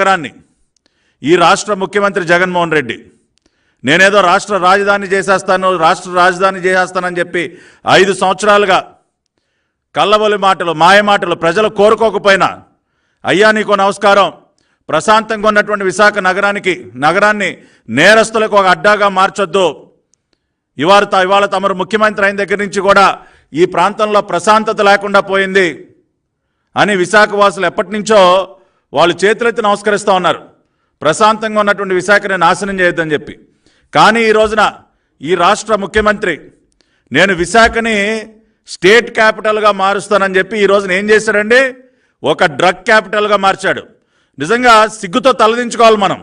నగరాన్ని ఈ రాష్ట్ర ముఖ్యమంత్రి జగన్మోహన్ రెడ్డి నేనేదో రాష్ట్ర రాజధాని చేసేస్తానని చెప్పి 5 సంవత్సరాలుగా కల్లబొలి మాటలు మాయ మాటలు ప్రజలు కోరుకోకపోయినా అయ్యా నీకు నమస్కారం, ప్రశాంతంగా ఉన్నటువంటి విశాఖ నగరాన్ని నేరస్తులకు ఒక అడ్డాగా మార్చొద్దు. ఇవాళ తమరు ముఖ్యమంత్రి అయిన దగ్గర నుంచి కూడా ఈ ప్రాంతంలో ప్రశాంతత లేకుండా పోయింది అని విశాఖవాసులు ఎప్పటి నుంచో వాళ్ళు చేతులెత్తి నమస్కరిస్తూ ఉన్నారు. ప్రశాంతంగా ఉన్నటువంటి విశాఖని నాశనం చేయొద్దని చెప్పి. కానీ ఈ రోజున ఈ రాష్ట్ర ముఖ్యమంత్రి నేను విశాఖని స్టేట్ క్యాపిటల్గా మారుస్తానని చెప్పి ఈ రోజున ఏం చేశాడండి, ఒక డ్రగ్ క్యాపిటల్గా మార్చాడు. నిజంగా సిగ్గుతో తలదించుకోవాలి మనం.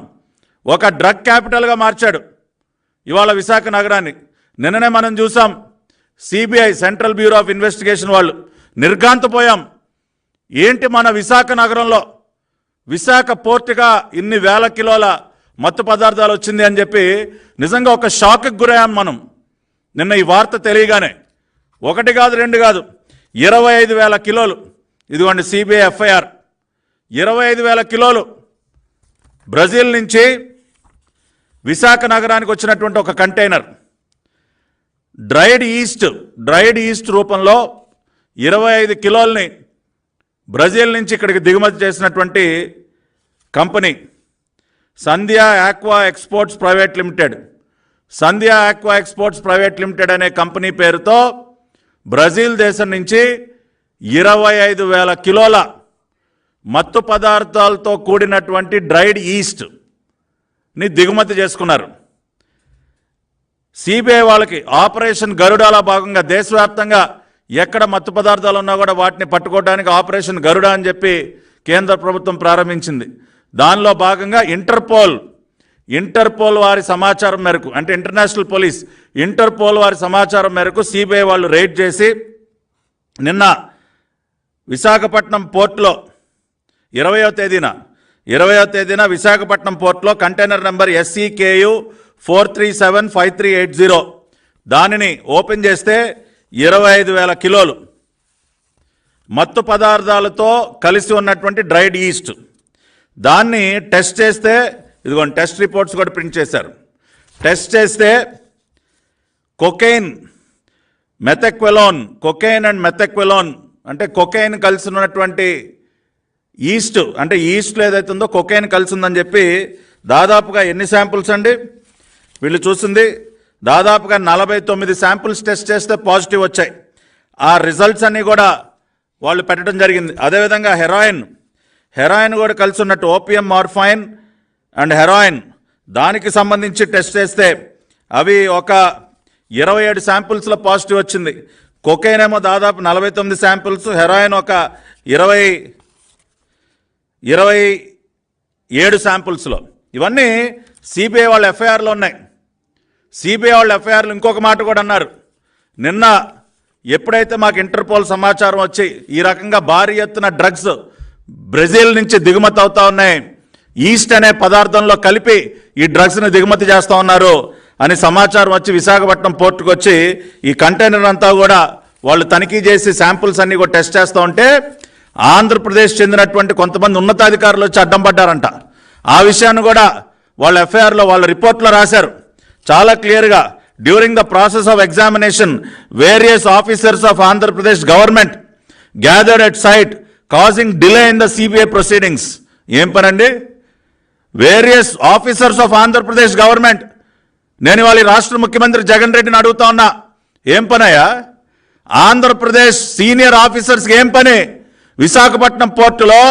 ఒక డ్రగ్ క్యాపిటల్గా మార్చాడు ఇవాళ విశాఖ నగరాన్ని. నిన్ననే మనం చూసాం CBI central bureau of investigation వాళ్ళు నిర్ఘాంతపోయాం. ఏంటి మన విశాఖ నగరంలో విశాఖ పోర్టుగా ఇన్ని వేల కిలోల మత్తు పదార్థాలు వచ్చింది అని చెప్పి నిజంగా ఒక షాక్కి గురయ్యాం మనం నిన్న ఈ వార్త తెలియగానే. 1 కాదు 2 కాదు 25,000 కిలోలు. ఇదిగోండి సిబిఐ ఎఫ్ఐఆర్. 25,000 కిలోలు బ్రెజిల్ నుంచి విశాఖ నగరానికి వచ్చినటువంటి ఒక కంటైనర్ డ్రైడ్ ఈస్ట్ రూపంలో 25 కిలోల్ని బ్రెజిల్ నుంచి ఇక్కడికి దిగుమతి చేసినటువంటి కంపెనీ సంధ్యా ఆక్వా ఎక్స్పోర్ట్స్ ప్రైవేట్ లిమిటెడ్ అనే కంపెనీ పేరుతో బ్రెజిల్ దేశం నుంచి 25,000 కిలోల మత్తు పదార్థాలతో కూడినటువంటి డ్రైడ్ ఈస్ట్ని దిగుమతి చేసుకున్నారు. సిబిఐ వాళ్ళకి ఆపరేషన్ గరుడాలో భాగంగా దేశవ్యాప్తంగా ఎక్కడ మత్తు పదార్థాలు ఉన్నా కూడా వాటిని పట్టుకోవడానికి ఆపరేషన్ గరుడ అని చెప్పి కేంద్ర ప్రభుత్వం ప్రారంభించింది. దానిలో భాగంగా ఇంటర్పోల్ వారి సమాచారం మేరకు, అంటే ఇంటర్నేషనల్ పోలీస్ ఇంటర్పోల్ వారి సమాచారం మేరకు సిబిఐ వాళ్ళు రైడ్ చేసి నిన్న విశాఖపట్నం పోర్టులో 20వ తేదీన విశాఖపట్నం పోర్టులో కంటైనర్ నెంబర్ SCKU 4375380 దానిని ఓపెన్ చేస్తే 25,000 కిలోలు మత్తు పదార్థాలతో కలిసి ఉన్నటువంటి డ్రైడ్ ఈస్ట్. దాన్ని టెస్ట్ చేస్తే ఇదిగోండి టెస్ట్ రిపోర్ట్స్ కూడా ప్రింట్ చేశారు. టెస్ట్ చేస్తే కొకైన్ అండ్ మెథెక్వెలోన్ అంటే కొకైన్ కలిసి ఉన్నటువంటి అంటే ఈస్ట్లో ఏదైతే ఉందో కొకైన్ కలిసి ఉందని చెప్పి దాదాపుగా ఎన్ని శాంపుల్స్ అండి వీళ్ళు చూసింది, దాదాపుగా 49 శాంపుల్స్ టెస్ట్ చేస్తే పాజిటివ్ వచ్చాయి. ఆ రిజల్ట్స్ అన్నీ కూడా వాళ్ళు పెట్టడం జరిగింది. అదేవిధంగా హెరాయిన్ కూడా కలిసి ఉన్నట్టు ఓపియం, మార్ఫైన్ అండ్ హెరాయిన్ దానికి సంబంధించి టెస్ట్ చేస్తే అవి ఒక 27 శాంపుల్స్లో పాజిటివ్ వచ్చింది. కొకైన్ ఏమో దాదాపు 49 శాంపుల్స్, హెరాయిన్ ఒక 27 శాంపుల్స్లో. ఇవన్నీ సిబిఐ వాళ్ళ ఎఫ్ఐఆర్లో ఉన్నాయి. సిబిఐ వాళ్ళ ఎఫ్ఐఆర్లు ఇంకొక మాట కూడా అన్నారు. నిన్న ఎప్పుడైతే మాకు ఇంటర్పోల్ సమాచారం వచ్చి ఈ రకంగా భారీ ఎత్తున డ్రగ్స్ బ్రెజిల్ నుంచి దిగుమతి అవుతా ఉన్నాయి, ఈస్ట్ అనే పదార్థంలో కలిపి ఈ డ్రగ్స్ని దిగుమతి చేస్తూ ఉన్నారు అని సమాచారం వచ్చి విశాఖపట్నం పోర్టుకు వచ్చి ఈ కంటైనర్ అంతా కూడా వాళ్ళు తనిఖీ చేసి శాంపుల్స్ అన్నీ కూడా టెస్ట్ చేస్తూ ఉంటే ఆంధ్రప్రదేశ్ చెందినటువంటి కొంతమంది ఉన్నతాధికారులు వచ్చి అడ్డం పడ్డారంట. ఆ విషయాన్ని కూడా వాళ్ళ ఎఫ్ఐఆర్లో వాళ్ళ రిపోర్ట్లో రాశారు చాలా క్లియర్గా. During the process of examination various officers of Andhra Pradesh government gathered at site causing delay in the CBI proceedings. ఏం పనండి, various officers of Andhra Pradesh government. నేను ఇవాళ రాష్ట్ర ముఖ్యమంత్రి జగన్ రెడ్డిని అడుగుతా ఉన్నా, ఏం పనయ్యా ఆంధ్రప్రదేశ్ సీనియర్ ఆఫీసర్స్కి ఏం పని? విశాఖపట్నం పోర్టులో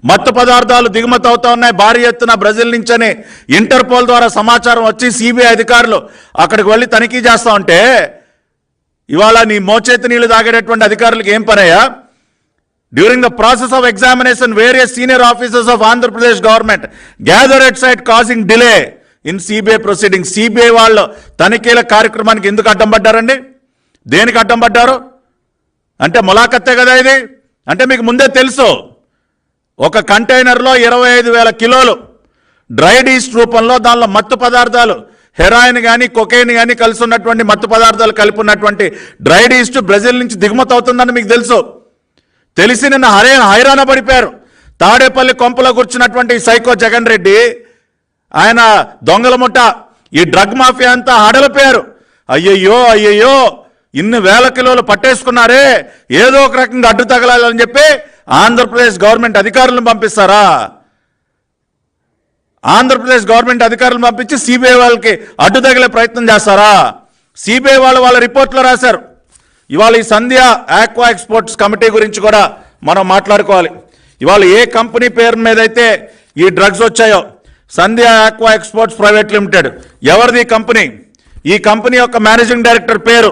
మత్తు పదార్థాలు దిగుమతి అవుతా ఉన్నాయి భారీ ఎత్తున బ్రెజిల్ నుంచని ఇంటర్పోల్ ద్వారా సమాచారం వచ్చి సిబిఐ అధికారులు అక్కడికి వెళ్ళి తనిఖీ చేస్తా ఉంటే ఇవాళ నీ మోచేతి నీళ్లు తాగేటటువంటి అధికారులకు ఏం పనయ్యా? During the process of examination various senior officers of Andhra Pradesh government gather at site causing delay in CBI proceeding. CBI వాళ్ళు తనిఖీల కార్యక్రమానికి ఎందుకు అడ్డం పడ్డారండి? దేనికి అడ్డం పడ్డారు అంటే ములాఖత్తే కదా ఇది. అంటే మీకు ముందే తెలుసు ఒక కంటైనర్లో 25,000 కిలోలు డ్రైడ్ ఈస్ట్ రూపంలో దానిలో మత్తు పదార్థాలు హెరాయిన్ కానీ కొకైన్ కానీ కలిసి ఉన్నటువంటి మత్తు పదార్థాలు కలిపి ఉన్నటువంటి డ్రైడ్ ఈస్ట్ బ్రెజిల్ నుంచి దిగుమతి అవుతుందని మీకు తెలుసు. తెలిసి నిన్న హైరాణ పడిపోయారు. తాడేపల్లి కొంపలో కూర్చున్నటువంటి సైకో జగన్ రెడ్డి, ఆయన దొంగల ముఠ, ఈ డ్రగ్ మాఫియా అంతా హడలిపోయారు. అయ్యయ్యో అయ్యయ్యో, ఇన్ని వేల కిలోలు పట్టేసుకున్నారే, ఏదో ఒక రకంగా అడ్డు తగలాలని చెప్పి ఆంధ్రప్రదేశ్ గవర్నమెంట్ అధికారులను పంపిస్తారా? ఆంధ్రప్రదేశ్ గవర్నమెంట్ అధికారులను పంపించి సిబిఐ వాళ్ళకి అడ్డు తగిలే ప్రయత్నం చేస్తారా? సిబిఐ వాళ్ళు వాళ్ళ రిపోర్ట్లో రాశారు. ఇవాళ ఈ సంధ్య ఆక్వా ఎక్స్పోర్ట్స్ కమిటీ గురించి కూడా మనం మాట్లాడుకోవాలి. ఇవాళ ఏ కంపెనీ పేరు మీద అయితే ఈ డ్రగ్స్ వచ్చాయో, సంధ్య ఆక్వా ఎక్స్పోర్ట్స్ ప్రైవేట్ లిమిటెడ్, ఎవరిది ఈ కంపెనీ? ఈ కంపెనీ యొక్క మేనేజింగ్ డైరెక్టర్ పేరు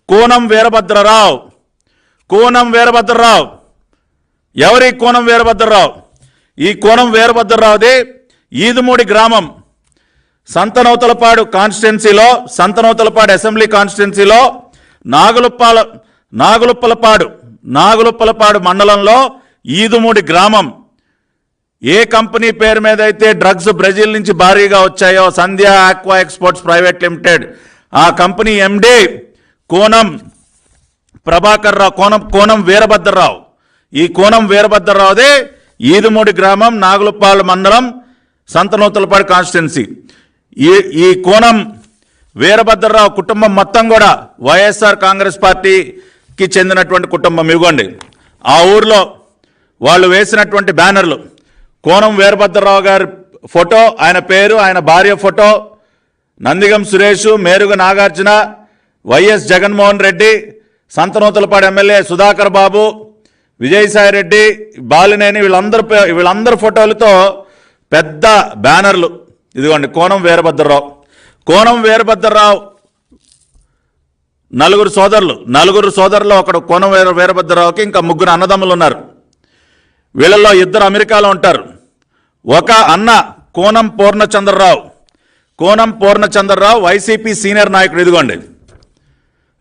కోనం వీరభద్రరావు. కోనం వీరభద్రరావు ఎవరి? కోనం వీరభద్రరావు. ఈ కోనం వీరభద్రరావుది ఈదుమూడి గ్రామం, సంతనూతలపాడు కాన్స్టిట్యున్సీలో, సంతనూతలపాడు అసెంబ్లీ కాన్స్టిట్యున్సీలో నాగులుప్పలపాడు మండలంలో ఈదుమూడి గ్రామం. ఏ కంపెనీ పేరు మీద అయితే డ్రగ్స్ బ్రెజిల్ నుంచి భారీగా వచ్చాయో, సంధ్య ఆక్వా ఎక్స్పోర్ట్స్ ప్రైవేట్ లిమిటెడ్, ఆ కంపెనీ ఎండి కోనం ప్రభాకర్ రావు, కోనం వీరభద్రరావు. ఈ కోనం వీరభద్రరావుదే ఈదుమూడి గ్రామం, నాగులపాడు మండలం, సంతనూతలపాడు కాన్స్టిట్యున్సీ. ఈ కోనం వీరభద్రరావు కుటుంబం మొత్తం కూడా వైఎస్ఆర్ కాంగ్రెస్ పార్టీకి చెందినటువంటి కుటుంబం. ఇవ్వండి ఆ ఊర్లో వాళ్ళు వేసినటువంటి బ్యానర్లు, కోనం వీరభద్రరావు గారి ఫోటో, ఆయన పేరు, ఆయన భార్య photo, Nandigam Suresh, Meruga Nagarjuna, YS Jaganmohan Reddy, Santhanuthalapadu MLA Sudhakar Babu, Vijayasai Reddy, Balineni, వీళ్ళందరి ఫోటోలతో పెద్ద బ్యానర్లు. ఇదిగోండి కోనం వీరభద్రరావు. కోనం వీరభద్రరావు నలుగురు సోదరులు, ఒకడు కోనం వీరభద్రరావుకి ఇంకా ముగ్గురు అన్నదమ్ములు ఉన్నారు. వీళ్ళల్లో ఇద్దరు అమెరికాలో ఉంటారు. ఒక అన్న కోనం పూర్ణచంద్రరావు వైసీపీ సీనియర్ నాయకుడు. ఇదిగోండి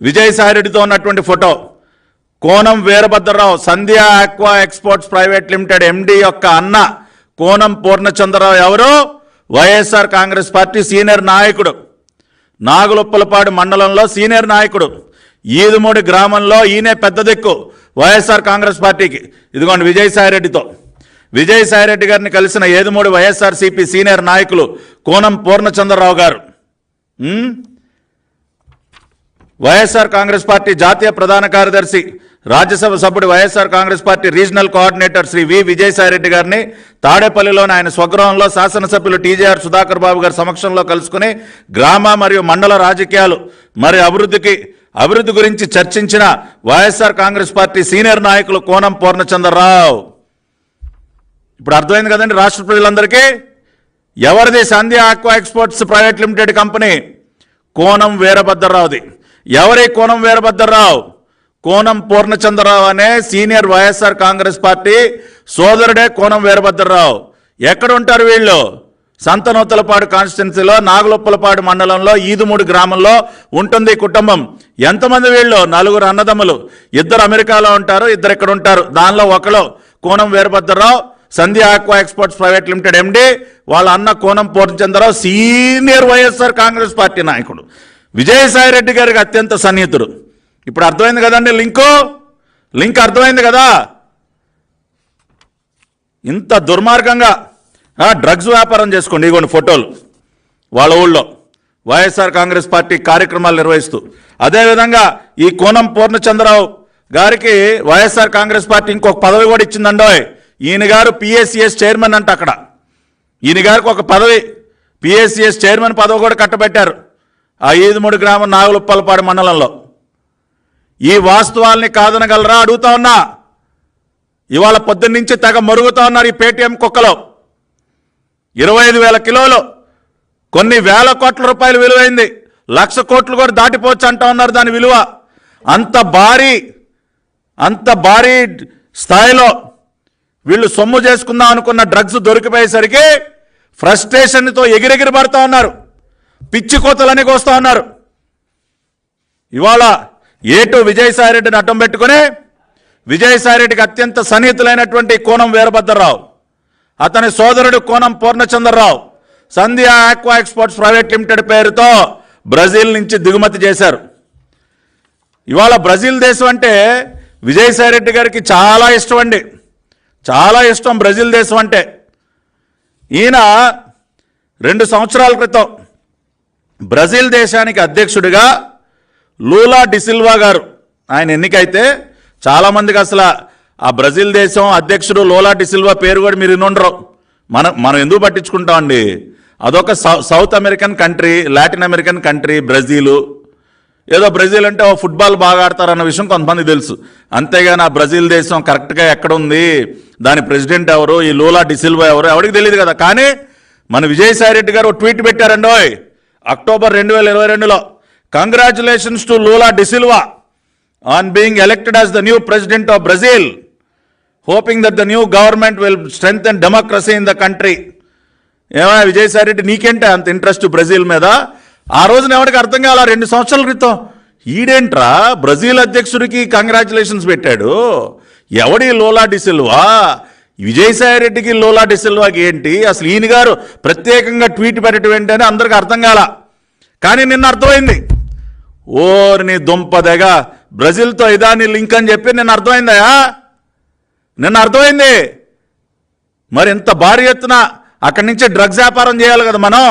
విజయసాయిరెడ్డితో ఉన్నటువంటి photo. Konam Veerabhadrarao Sandhya aqua exports private limited MD యొక్క అన్న కోనం పూర్ణచంద్రరావు ఎవరు? వైఎస్ఆర్ కాంగ్రెస్ పార్టీ సీనియర్ నాయకుడు, నాగులుప్పలపాడు మండలంలో సీనియర్ నాయకుడు, ఈదుమూడి గ్రామంలో ఈయనే పెద్ద దిక్కు వైఎస్ఆర్ కాంగ్రెస్ పార్టీకి. ఇదిగోండి విజయసాయిరెడ్డి గారిని కలిసిన ఈదుమూడి వైఎస్ఆర్సీపీ సీనియర్ నాయకులు కోనం పూర్ణచంద్రరావు గారు. వైఎస్ఆర్ కాంగ్రెస్ పార్టీ జాతీయ ప్రధాన కార్యదర్శి, రాజ్యసభ సభ్యుడు, YSR congress party regional coordinator Shri V Vijayasaireddy గారిని తాడేపల్లిలోని ఆయన స్వగృహంలో శాసనసభ్యులు టీజేఆర్ సుధాకర్ బాబు గారి సమక్షంలో కలుసుకుని గ్రామ మరియు మండల రాజకీయాలు మరియు అభివృద్ధి గురించి చర్చించిన వైఎస్ఆర్ కాంగ్రెస్ పార్టీ సీనియర్ నాయకులు కోనం పూర్ణచంద్రరావు. ఇప్పుడు అర్థమైంది కదండి రాష్ట్ర ప్రజలందరికీ ఎవరిది Sandhya aqua exports private limited company? Konam వీరభద్రరావుది. ఎవరి కోనం వీరభద్రరావు? కోనం పూర్ణచంద్రరావు అనే సీనియర్ వైఎస్ఆర్ కాంగ్రెస్ పార్టీ సోదరుడే కోనం వీరభద్రరావు. ఎక్కడ ఉంటారు వీళ్ళు? సంతనూతలపాడు కాన్స్టిట్యున్సీలో నాగులుప్పలపాడు మండలంలో ఈదుమూడి గ్రామంలో ఉంటుంది కుటుంబం. ఎంతమంది వీళ్ళు? నలుగురు అన్నదమ్ములు, ఇద్దరు అమెరికాలో ఉంటారు, ఇద్దరు ఇక్కడ ఉంటారు. దానిలో ఒకరు Konam Veerabhadrarao Sandhya aqua exports private limited MD, వాళ్ళ అన్న Konam Purnachandrarao senior YSR congress party నాయకుడు, విజయసాయి రెడ్డి గారికి అత్యంత సన్నిహితుడు. ఇప్పుడు అర్థమైంది కదండి లింక్ అర్థమైంది కదా? ఇంత దుర్మార్గంగా డ్రగ్స్ వ్యాపారం చేసుకోండి. ఇగోండి ఫోటోలు వాళ్ళ ఊళ్ళో వైఎస్ఆర్ కాంగ్రెస్ పార్టీ కార్యక్రమాలు నిర్వహిస్తూ. అదేవిధంగా ఈ కోనం పూర్ణచంద్రరావు గారికి వైఎస్ఆర్ కాంగ్రెస్ పార్టీ ఇంకొక పదవి కూడా ఇచ్చిందండోయ్. ఈయన గారు పిఎస్సిఎస్ చైర్మన్ అంట. అక్కడ ఈయన గారికి ఒక పదవి, పిఎస్సిఎస్ చైర్మన్ పదవి కూడా కట్టబెట్టారు ఆ ఈదుమూడి గ్రామం నాగులుప్పలపాడు మండలంలో. ఈ వాస్తవాల్ని కాదనగలరా అడుగుతా ఉన్నా. ఇవాళ పొద్దున్నుంచి తెగ మరుగుతా ఉన్నారు ఈ పేటీఎం కుక్కలో. 25,000 కిలోలు, కొన్ని వేల కోట్ల రూపాయలు విలువైంది, 1,00,000 కోట్లు కూడా దాటిపోవచ్చు అంటా ఉన్నారు దాని విలువ. అంత భారీ స్థాయిలో వీళ్ళు సొమ్ము చేసుకుందాం అనుకున్న డ్రగ్స్ దొరికిపోయేసరికి ఫ్రస్ట్రేషన్తో ఎగిరెగిరి పడుతూ ఉన్నారు, పిచ్చి కోతలని కోస్తూ ఉన్నారు. ఇవాళ ఏటు విజయసాయిరెడ్డిని అడ్డం పెట్టుకుని, విజయసాయిరెడ్డికి అత్యంత సన్నిహితులైనటువంటి కోనం వీరభద్రరావు, అతని సోదరుడు కోనం పూర్ణచంద్రరావు సంధ్య ఆక్వా ఎక్స్పోర్ట్స్ ప్రైవేట్ లిమిటెడ్ పేరుతో బ్రెజిల్ నుంచి దిగుమతి చేశారు. ఇవాళ బ్రెజిల్ దేశం అంటే విజయసాయిరెడ్డి గారికి చాలా ఇష్టం అండి, చాలా ఇష్టం బ్రెజిల్ దేశం అంటే. ఈయన 2 సంవత్సరాల క్రితం బ్రెజిల్ దేశానికి అధ్యక్షుడిగా లూలా డిసిల్వా గారు ఆయన ఎన్నికైతే చాలామందికి అసలు ఆ బ్రెజిల్ దేశం అధ్యక్షుడు లూలా డిసిల్వా పేరు కూడా మీరు వినుండరు. మనం ఎందుకు పట్టించుకుంటామండి? అదొక south American country, Latin American country Brazil. ఏదో బ్రెజిల్ అంటే ఓ ఫుట్బాల్ బాగా ఆడతారన్న విషయం కొంతమంది తెలుసు. అంతేగాని ఆ బ్రెజిల్ దేశం కరెక్ట్గా ఎక్కడుంది, దాని ప్రెసిడెంట్ ఎవరు, ఈ లూలా డిసిల్వా ఎవరు ఎవరికి తెలియదు కదా. కానీ మన విజయసాయి రెడ్డి గారు ట్వీట్ పెట్టారండి అక్టోబర్ 2022లో, congratulations to Lula da Silva on being elected as the new president of Brazil, hoping that the new government will strengthen democracy in the country. ఏమైనా విజయసాయి రెడ్డి నీకేంటే అంత ఇంట్రెస్ట్ బ్రెజిల్ మీద? ఆ రోజున ఎవరికి అర్థం కాల 2 సంవత్సరాల క్రితం ఈడేంట్రా బ్రెజిల్ అధ్యక్షుడికి కంగ్రాచులేషన్స్ పెట్టాడు, ఎవడి లూలా డిసిల్వా, విజయసాయి రెడ్డికి లూలా డిసిల్వాకి ఏంటి అసలు, ఈయన గారు ప్రత్యేకంగా ట్వీట్ పెట్టడం ఏంటని అందరికి అర్థం కాల. కానీ నిన్న అర్థమైంది. ఓరిని దుంపదగా బ్రెజిల్తో ఇదాని లింక్ అని చెప్పి నిన్న అర్థమైంది. మరి ఇంత భారీ ఎత్తున అక్కడి నుంచి డ్రగ్స్ వ్యాపారం చేయాలి కదా మనం,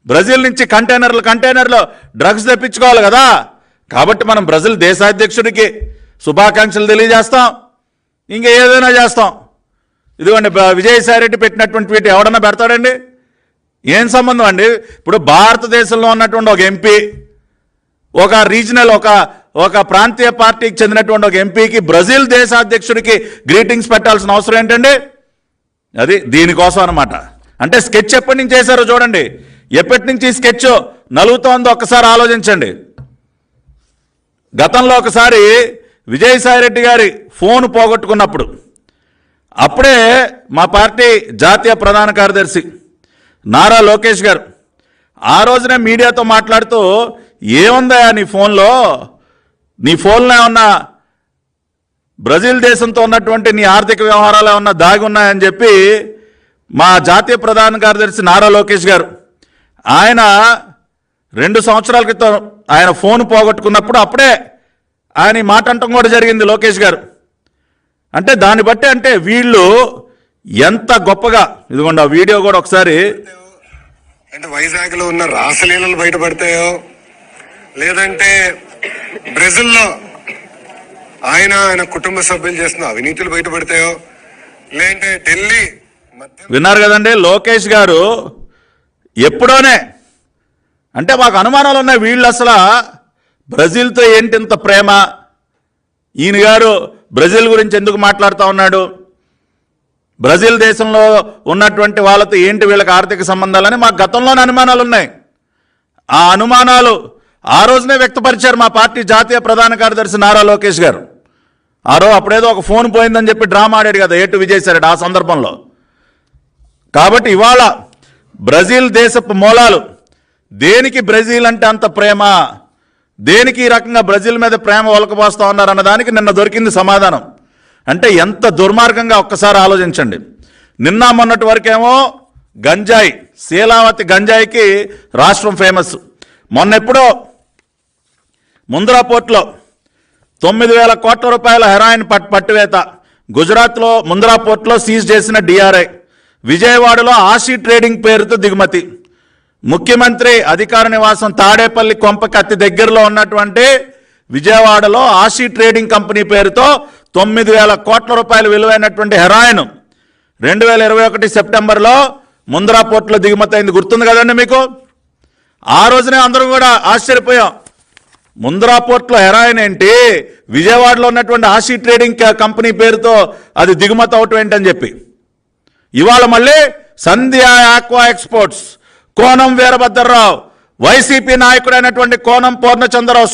బ్రెజిల్ నుంచి కంటైనర్లు డ్రగ్స్ తెప్పించుకోవాలి కదా. కాబట్టి మనం బ్రెజిల్ దేశాధ్యక్షుడికి శుభాకాంక్షలు తెలియజేస్తాం, ఇంకా ఏదైనా చేస్తాం. ఇదిగోండి విజయసాయి రెడ్డి పెట్టినటువంటి ట్వీట్ ఎవడన్నా పెడతాడండి? ఏం సంబంధం అండి? ఇప్పుడు భారతదేశంలో ఉన్నటువంటి ఒక ఎంపీ, ఒక రీజనల్ ఒక ప్రాంతీయ పార్టీకి చెందినటువంటి ఒక ఎంపీకి బ్రెజిల్ దేశాధ్యక్షుడికి గ్రీటింగ్స్ పెట్టాల్సిన అవసరం ఏంటండి? అది దీనికోసం అనమాట. అంటే స్కెచ్ ఎప్పటి నుంచి చేశారో చూడండి, ఎప్పటి నుంచి స్కెచ్ నలుగుతోందో ఒక్కసారి ఆలోచించండి. గతంలో ఒకసారి విజయసాయి రెడ్డి గారి ఫోన్ పోగొట్టుకున్నప్పుడు, అప్పుడే మా పార్టీ జాతీయ ప్రధాన కార్యదర్శి నారా లోకేష్ గారు ఆ రోజునే మీడియాతో మాట్లాడుతూ, ఏముందా నీ ఫోన్లో ఏమన్నా బ్రెజిల్ దేశంతో ఉన్నటువంటి నీ ఆర్థిక వ్యవహారాలు ఏమన్నా దాగి ఉన్నాయని చెప్పి మా జాతీయ ప్రధాన కార్యదర్శి నారా లోకేష్ గారు ఆయన 2 సంవత్సరాల క్రితం ఆయన ఫోన్ పోగొట్టుకున్నప్పుడు అప్పుడే ఆయన మాట అంటం కూడా జరిగింది లోకేష్ గారు. అంటే దాన్ని బట్టి అంటే వీళ్ళు ఎంత గొప్పగా, ఇదిగోండి ఆ వీడియో కూడా ఒకసారి. అంటే వైజాగ్లో ఉన్న రాసలీలలు బయటపడతాయో, లేదంటే బ్రెజిల్లో ఆయన కుటుంబ సభ్యులు చేస్తున్న అవినీతులు బయటపడతాయో, లేదంటే ఢిల్లీ విన్నారు కదండి లోకేష్ గారు ఎప్పుడోనే. అంటే మాకు అనుమానాలు ఉన్నాయి, వీళ్ళు అసలు బ్రెజిల్తో ఏంటి ఇంత ప్రేమ, ఈయన గారు బ్రెజిల్ గురించి ఎందుకు మాట్లాడుతూ ఉన్నాడు, బ్రెజిల్ దేశంలో ఉన్నటువంటి వాళ్ళతో ఏంటి వీళ్ళకి ఆర్థిక సంబంధాలని మాకు గతంలోనే అనుమానాలు ఉన్నాయి. ఆ అనుమానాలు ఆ రోజునే వ్యక్తపరిచారు మా పార్టీ జాతీయ ప్రధాన కార్యదర్శి నారా లోకేష్ గారు. అప్పుడేదో ఒక ఫోన్ పోయిందని చెప్పి డ్రామా ఆడాడు కదా ఏటు విజయసాయి ఆ సందర్భంలో. కాబట్టి ఇవాళ బ్రెజిల్ దేశపు మూలాలు, దేనికి బ్రెజిల్ అంటే అంత ప్రేమ, దేనికి ఈ రకంగా బ్రెజిల్ మీద ప్రేమ ఒలకపోస్తూ ఉన్నారు అన్నదానికి నిన్న దొరికింది సమాధానం. అంటే ఎంత దుర్మార్గంగా ఒక్కసారి ఆలోచించండి. నిన్న మొన్నటి వరకేమో గంజాయి, శీలావతి గంజాయికి రాష్ట్రం ఫేమస్. మొన్నెప్పుడో ముంద్రా పోర్ట్లో 9,000 కోట్ల రూపాయల హెరాయిన్ పట్టువేత గుజరాత్లో ముంద్రా పోర్ట్లో సీజ్ చేసిన డిఆర్ఐ, విజయవాడలో ఆషీ ట్రేడింగ్ పేరుతో దిగుమతి. ముఖ్యమంత్రి అధికార నివాసం తాడేపల్లి కొంపకి అతి దగ్గరలో ఉన్నటువంటి విజయవాడలో ఆషీ ట్రేడింగ్ కంపెనీ పేరుతో 9,000 కోట్ల రూపాయలు విలువైనటువంటి హెరాయిన్ 2021 సెప్టెంబర్లో ముంద్రా పోర్ట్లో దిగుమతి అయింది. గుర్తుంది కదండి మీకు? ఆ రోజునే అందరూ కూడా ఆశ్చర్యపోయాం, ముంద్రా పోర్ట్లో హెరాయిన్ ఏంటి, విజయవాడలో ఉన్నటువంటి ఆషీ ట్రేడింగ్ కంపెనీ పేరుతో అది దిగుమతి అవటం ఏంటని చెప్పి. ఇవాళ మళ్ళీ Sandhya aqua exports, Konam Veerabhadrarao, YCP నాయకుడైనటువంటి కోనం పూర్ణచంద్రరావు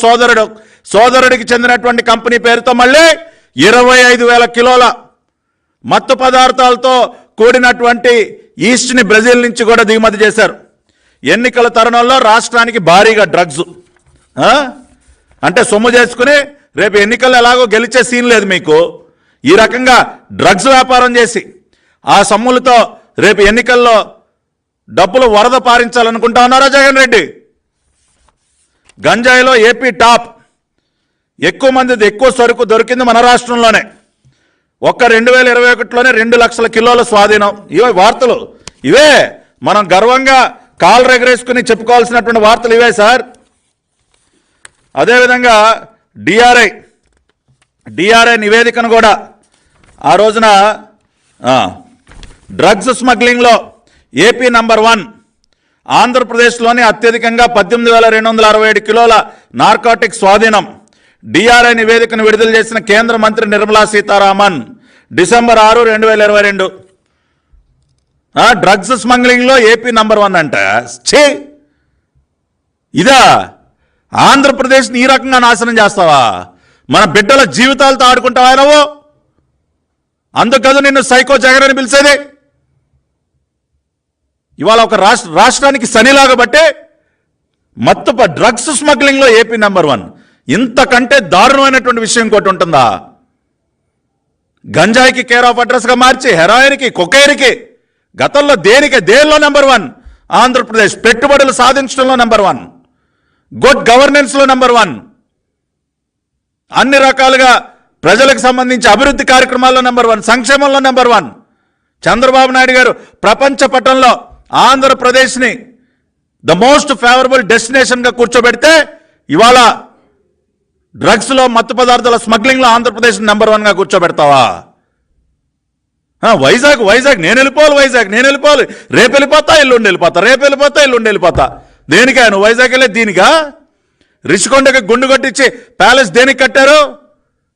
సోదరుడికి చెందినటువంటి కంపెనీ పేరుతో మళ్ళీ 25,000 కిలోల మత్తు పదార్థాలతో కూడినటువంటి ఈస్ట్ని బ్రెజిల్ నుంచి కూడా దిగుమతి చేశారు. ఎన్నికల తరుణంలో రాష్ట్రానికి భారీగా డ్రగ్స్ అంటే సొమ్ము చేసుకుని రేపు ఎన్నికల్లో ఎలాగో గెలిచే సీన్ లేదు మీకు. ఈ రకంగా డ్రగ్స్ వ్యాపారం చేసి ఆ సొమ్ములతో రేపు ఎన్నికల్లో డబ్బులు వరద పారించాలనుకుంటా ఉన్నారా జగన్ రెడ్డి? గంజాయిలో ఏపీ టాప్, ఎక్కువ మంది ఎక్కువ సరుకు దొరికింది మన రాష్ట్రంలోనే. ఒక్క 2021లోనే 2 లక్షల కిలోల స్వాధీనం. ఇవే వార్తలు, ఇవే మనం గర్వంగా కాలు రెగరేసుకుని చెప్పుకోవాల్సినటువంటి వార్తలు ఇవే సార్. అదేవిధంగా డిఆర్ఐ నివేదికను కూడా ఆ రోజున డ్రగ్స్ స్మగ్లింగ్లో ఏపీ నంబర్ 1, ఆంధ్రప్రదేశ్లోని అత్యధికంగా 18,267 కిలోల నార్కాటిక్ స్వాధీనం. డిఆర్ఐ నివేదికను విడుదల చేసిన కేంద్ర మంత్రి నిర్మలా సీతారామన్ డిసెంబర్ 6, 2022. డ్రగ్స్ స్మగ్లింగ్లో ఏపీ నంబర్ 1 అంట. ఇదా ఆంధ్రప్రదేశ్ని ఈ రకంగా నాశనం చేస్తావా? మన బిడ్డల జీవితాలతో ఆడుకుంటావా నువ్వు? అందుకదు నిన్ను సైకో జగన్ అని పిలిచేది. ఇవాళ ఒక రాష్ట్రానికి శనిలాగా బట్టే మత్తు డ్రగ్స్ స్మగ్లింగ్లో ఏపీ నంబర్ 1. ఇంతకంటే దారుణమైనటువంటి విషయం ఇంకోటి ఉంటుందా? గంజాయికి కేర్ ఆఫ్ అడ్రస్గా మార్చి హెరాయిన్కి, కొకైన్కి, గతంలో దేనిలో నెంబర్ 1 ఆంధ్రప్రదేశ్. పెట్టుబడులు సాధించడంలో నెంబర్ 1, గుడ్ గవర్నెన్స్లో నెంబర్ 1, అన్ని రకాలుగా ప్రజలకు సంబంధించి అభివృద్ధి కార్యక్రమాల్లో నెంబర్ 1, సంక్షేమంలో నెంబర్ 1. చంద్రబాబు నాయుడు గారు ప్రపంచ పటంలో ఆంధ్రప్రదేశ్ని ద మోస్ట్ ఫేవరబుల్ డెస్టినేషన్గా కూర్చోబెడితే ఇవాళ డ్రగ్స్లో, మత్తు పదార్థాల స్మగ్లింగ్లో ఆంధ్రప్రదేశ్ నెంబర్ 1గా కూర్చోబెడతావా? వైజాగ్ నేను వెళ్ళిపోవాలి, రేపు వెళ్ళిపోతా, ఎల్లుండి వెళ్ళిపోతా. దేనికా నువ్వు వైజాగ్ వెళ్ళే? దీనికా? రిషికొండకి గుండు కొట్టించి ప్యాలెస్ దేనికి కట్టారు?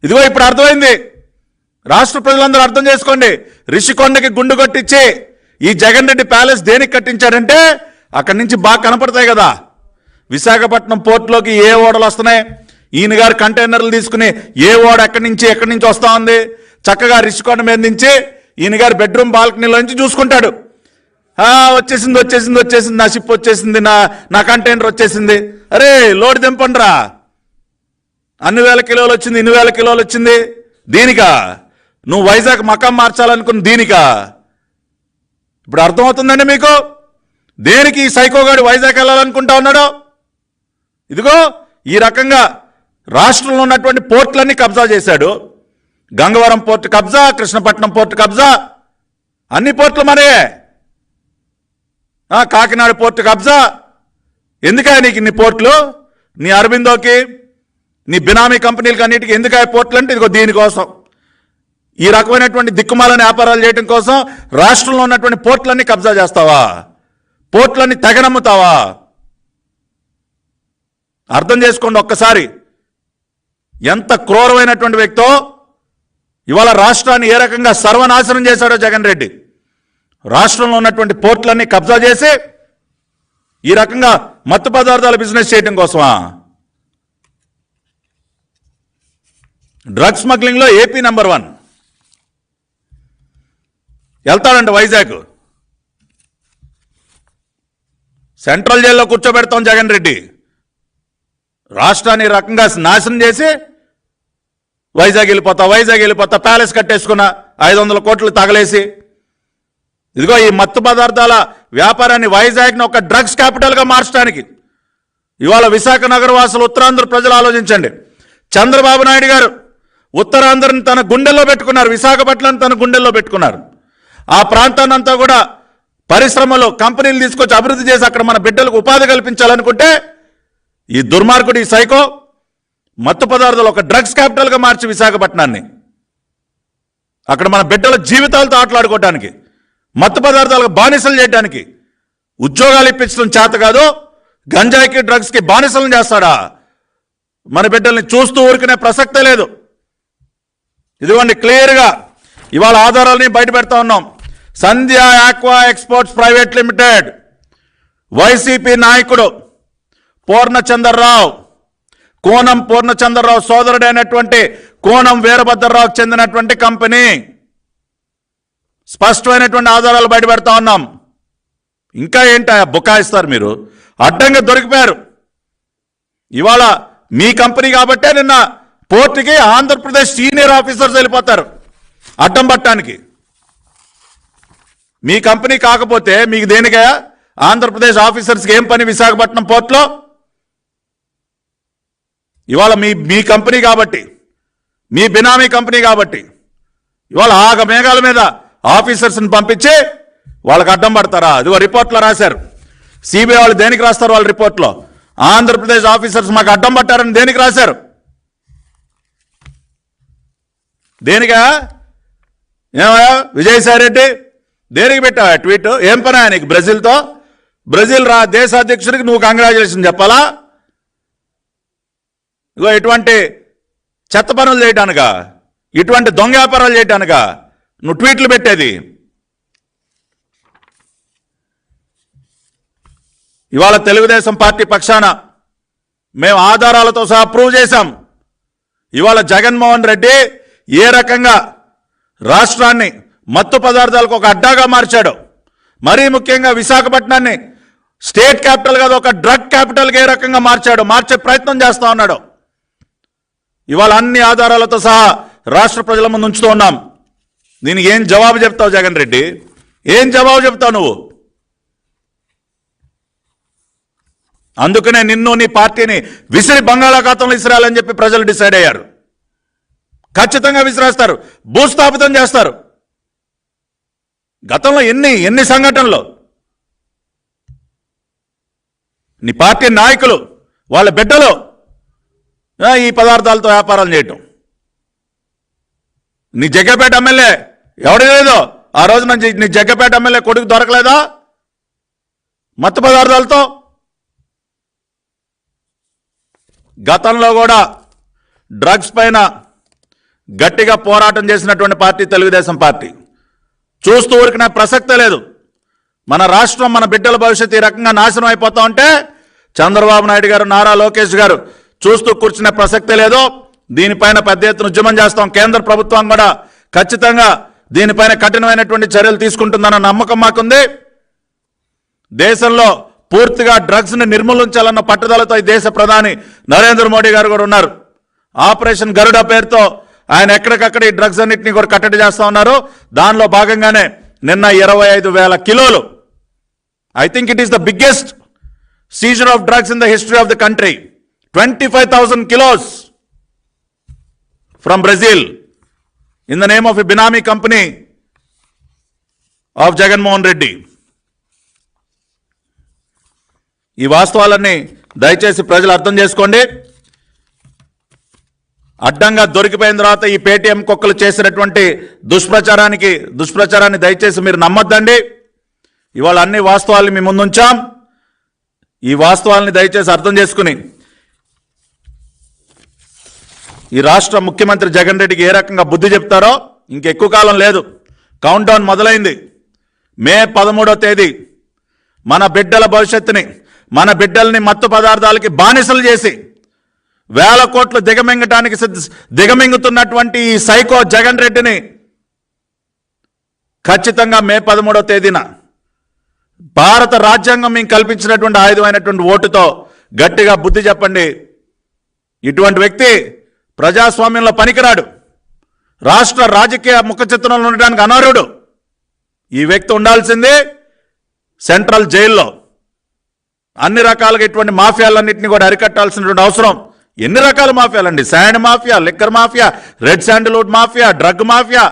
ఇదిగో ఇప్పుడు అర్థమైంది. రాష్ట్ర ప్రజలందరూ అర్థం చేసుకోండి. రిషికొండకి గుండు కొట్టించి ఈ జగన్ రెడ్డి ప్యాలెస్ దేనికి కట్టించాడంటే అక్కడి నుంచి బాగా కనపడతాయి కదా. విశాఖపట్నం పోర్టులోకి ఏ ఓడలు వస్తున్నాయి, ఈయన గారు కంటైనర్లు తీసుకుని ఏ ఓడ ఎక్కడి నుంచి వస్తా ఉంది, చక్కగా రిషికొండ మీద నుంచి ఈయన గారు బెడ్రూమ్ బాల్కనీలో నుంచి చూసుకుంటాడు. వచ్చేసింది, నా షిప్ వచ్చేసింది, నా కంటైనర్ వచ్చేసింది. అరే లోడ్ దింపండిరా, అన్ని వేల కిలోలు వచ్చింది, ఇన్ని వేల కిలోలు వచ్చింది. దీనికా నువ్వు వైజాగ్ మకాం మార్చాలనుకున్న? దీనికా? ఇప్పుడు అర్థమవుతుందండి మీకు దేనికి ఈ సైకోగాడు వైజాగ్ వెళ్ళాలనుకుంటా ఉన్నాడో? ఇదిగో ఈ రకంగా రాష్ట్రంలో ఉన్నటువంటి పోర్టులన్నీ కబ్జా చేశాడు. గంగవరం పోర్టు కబ్జా, కృష్ణపట్నం పోర్టు కబ్జా, అన్ని పోర్టులు మరే. కాకినాడ పోర్టు కబ్జా. ఎందుకా నీకు ఇన్ని పోర్టులు? నీ అరబిందోకి, నీ బినామీ కంపెనీలకి అన్నిటికీ ఎందుకు ఆ పోర్టులు అంటే ఇదిగో దీనికోసం. ఈ రకమైనటువంటి దిక్కుమాలని వ్యాపారాలు చేయడం కోసం రాష్ట్రంలో ఉన్నటువంటి పోర్టులన్నీ కబ్జా చేస్తావా? పోర్టులన్నీ తెగనమ్ముతావా? అర్థం చేసుకోండి ఒక్కసారి. ఎంత క్రూరమైనటువంటి వ్యక్తో ఇవాళ రాష్ట్రాన్ని ఏ రకంగా సర్వనాశనం చేశాడో జగన్ రెడ్డి. రాష్ట్రంలో ఉన్నటువంటి పోర్టులన్నీ కబ్జా చేసి ఈ రకంగా మత్తు పదార్థాల బిజినెస్ చేయడం కోసమా? డ్రగ్స్ స్మగ్లింగ్లో ఏపీ నంబర్ 1. వెళ్తాడంట వైజాగ్. సెంట్రల్ జైల్లో కూర్చోబెడతాం జగన్ రెడ్డి. రాష్ట్రాన్ని రకంగా నాశనం చేసి వైజాగ్ వెళ్ళిపోతా, ప్యాలెస్ కట్టేసుకున్న 500 కోట్లు తగలేసి. ఇదిగో ఈ మత్తు పదార్థాల వ్యాపారాన్ని వైజాగ్ని ఒక డ్రగ్స్ క్యాపిటల్గా మార్చడానికి ఇవాళ విశాఖ నగర వాసులు, ఉత్తరాంధ్ర ప్రజలు ఆలోచించండి. చంద్రబాబు నాయుడు గారు ఉత్తరాంధ్రని తన గుండెల్లో పెట్టుకున్నారు, విశాఖపట్నాన్ని తన గుండెల్లో పెట్టుకున్నారు. ఆ ప్రాంతాన్ని అంతా కూడా పరిశ్రమలు, కంపెనీలు తీసుకొచ్చి అభివృద్ధి చేసి అక్కడ మన బిడ్డలకు ఉపాధి కల్పించాలనుకుంటే ఈ దుర్మార్గుడు, ఈ సైకో మత్తు పదార్థాలు ఒక డ్రగ్స్ క్యాపిటల్గా మార్చి విశాఖపట్నాన్ని అక్కడ మన బిడ్డల జీవితాలతో ఆటలాడుకోవడానికి, మత్తు పదార్థాలకు బానిసలు చేయడానికి, ఉద్యోగాలు ఇప్పించడం చేత కాదు, గంజాయికి డ్రగ్స్కి బానిసలను చేస్తాడా? మన బిడ్డల్ని చూస్తూ ఊరుకునే ప్రసక్తే లేదు. ఇదిగోండి క్లియర్గా ఇవాళ ఆధారాలని బయట పెడతా ఉన్నాం. Sandhya aqua exports private limited YCP నాయకుడు పూర్ణచంద్రరావు, కోనం పూర్ణచంద్రరావు సోదరుడైనటువంటి కోనం వీరభద్రరావుకు చెందినటువంటి కంపెనీ. స్పష్టమైనటువంటి ఆధారాలు బయట పెడతా ఉన్నాం. ఇంకా ఏంటా బుకాయిస్తారు మీరు? అడ్డంగా దొరికిపోయారు. ఇవాళ మీ కంపెనీ కాబట్టే నిన్న పోర్టుకి ఆంధ్రప్రదేశ్ సీనియర్ ఆఫీసర్స్ వెళ్ళిపోతారు అడ్డం పట్టడానికి. మీ కంపెనీ కాకపోతే మీకు దేనిగా ఆంధ్రప్రదేశ్ ఆఫీసర్స్కి ఏం పని విశాఖపట్నం పోర్టులో? ఇవాళ మీ కంపెనీ కాబట్టి, మీ బినామీ కంపెనీ కాబట్టి ఇవాళ ఆగ మేఘాల మీద ఆఫీసర్స్ని పంపించి వాళ్ళకి అడ్డం పడతారా? అది రిపోర్ట్లో రాశారు. సిబిఐ వాళ్ళు దేనికి రాస్తారు? వాళ్ళ రిపోర్ట్లో ఆంధ్రప్రదేశ్ ఆఫీసర్స్ మాకు అడ్డం పట్టారని దేనికి రాశారు? దేనికా? ఏమయ్యా విజయసాయి రెడ్డి దేనికి పెట్టావా ట్వీట్? ఏం పని నీకు బ్రెజిల్తో? బ్రెజిల్ దేశ అధ్యక్షుడికి నువ్వు కంగ్రాచులేషన్ చెప్పాలా? ఇగో ఇటువంటి చెత్త పనులు చేయటానుగా, ఇటువంటి దొంగ వ్యాపారాలు చేయటానుగా నువ్వు ట్వీట్లు పెట్టేది. ఇవాళ తెలుగుదేశం పార్టీ పక్షాన మేము ఆధారాలతో సహా ప్రూవ్ చేశాం. ఇవాళ జగన్మోహన్ రెడ్డి ఏ రకంగా రాష్ట్రాన్ని మత్తు పదార్థాలకు ఒక అడ్డాగా మార్చాడు, మరీ ముఖ్యంగా విశాఖపట్నాన్ని స్టేట్ క్యాపిటల్ కాదు ఒక డ్రగ్ క్యాపిటల్గా ఏ రకంగా మార్చే ప్రయత్నం చేస్తా ఉన్నాడు. ఇవాళ అన్ని ఆధారాలతో సహా రాష్ట్ర ప్రజల ముందు ఉంచుతూ ఉన్నాం. దీనికి ఏం జవాబు చెప్తావు జగన్ రెడ్డి? ఏం జవాబు చెప్తావు నువ్వు? అందుకనే నిన్ను నీ పార్టీని విసిరి బంగాళాఖాతంలో విసిరాలని చెప్పి ప్రజలు డిసైడ్ అయ్యారు. ఖచ్చితంగా విసిరేస్తారు, భూస్థాపితం చేస్తారు. గతంలో ఎన్ని సంఘటనలు, నీ పార్టీ నాయకులు వాళ్ళ బిడ్డలు ఈ పదార్థాలతో వ్యాపారాలు చేయటం. నీ జగ్గపేట ఎమ్మెల్యే ఎవడి లేదో ఆ రోజున నీ జగ్గపేట ఎమ్మెల్యే కొడుకు దొరకలేదా మత్తు పదార్థాలతో? గతంలో కూడా డ్రగ్స్ పైన గట్టిగా పోరాటం చేసినటువంటి పార్టీ తెలుగుదేశం పార్టీ. చూస్తూ ఊరికిన ప్రసక్తే లేదు. మన రాష్ట్రం, మన బిడ్డల భవిష్యత్తు ఈ రకంగా నాశనం అయిపోతా ఉంటే చంద్రబాబు నాయుడు గారు, నారా లోకేష్ గారు చూస్తూ కూర్చునే ప్రసక్తే లేదు. దీనిపైన పెద్ద ఎత్తున ఉద్యమం చేస్తాం. కేంద్ర ప్రభుత్వం కూడా ఖచ్చితంగా దీనిపైన కఠినమైనటువంటి చర్యలు తీసుకుంటుందన్న నమ్మకం మాకుంది. దేశంలో పూర్తిగా డ్రగ్స్ని నిర్మూలించాలన్న పట్టుదలతో ఈ దేశ ప్రధాని నరేంద్ర మోడీ గారు కూడా ఉన్నారు. ఆపరేషన్ గరుడ పేరుతో ఆయన ఎక్కడికక్కడ ఈ డ్రగ్స్ అన్నింటినీ కూడా కట్టడి చేస్తా ఉన్నారు. దానిలో భాగంగానే నిన్న 25,000 కిలోలు, I think it is the biggest Caesar of drugs in the history of the country. 25,000 kilos from Brazil in the name of a Binami company of Jagan Mohan Reddy. ఈ వాస్తవాలన్నీ దయచేసి ప్రజలు అర్థం చేసుకోండి. అడ్డంగా దొరికిపోయిన తర్వాత ఈ పేటీఎం కుక్కలు చేసినటువంటి దుష్ప్రచారాన్ని దయచేసి మీరు నమ్మొద్దండి. ఇవాళ అన్ని వాస్తవాలు మీ ముందుంచాం. ఈ వాస్తవాలని దయచేసి అర్థం చేసుకుని ఈ రాష్ట్ర ముఖ్యమంత్రి జగన్ రెడ్డికి ఏ రకంగా బుద్ధి చెప్తారో ఇంకెక్కువ కాలం లేదు. కౌంట్ డౌన్ మొదలైంది. మే 13వ తేదీ మన బిడ్డల భవిష్యత్తుని, మన బిడ్డల్ని మత్తు పదార్థాలకి బానిసలు చేసి వేల కోట్లు దిగమింగుతున్నటువంటి ఈ సైకో జగన్ రెడ్డిని ఖచ్చితంగా మే 13వ తేదీన భారత రాజ్యాంగం మేము కల్పించినటువంటి ఆయుధమైనటువంటి ఓటుతో గట్టిగా బుద్ధి చెప్పండి. ఇటువంటి వ్యక్తి ప్రజాస్వామ్యంలో పనికిరాడు, రాష్ట్ర రాజకీయ ముఖ చిత్రంలో ఉండడానికి అనర్హుడు. ఈ వ్యక్తి ఉండాల్సింది సెంట్రల్ జైల్లో. అన్ని రకాలుగా ఇటువంటి మాఫియాలన్నింటినీ కూడా అరికట్టాల్సినటువంటి అవసరం. ఎన్ని రకాల మాఫియాలండి? Sand mafia, liquor mafia, red sandalwood mafia, drug mafia,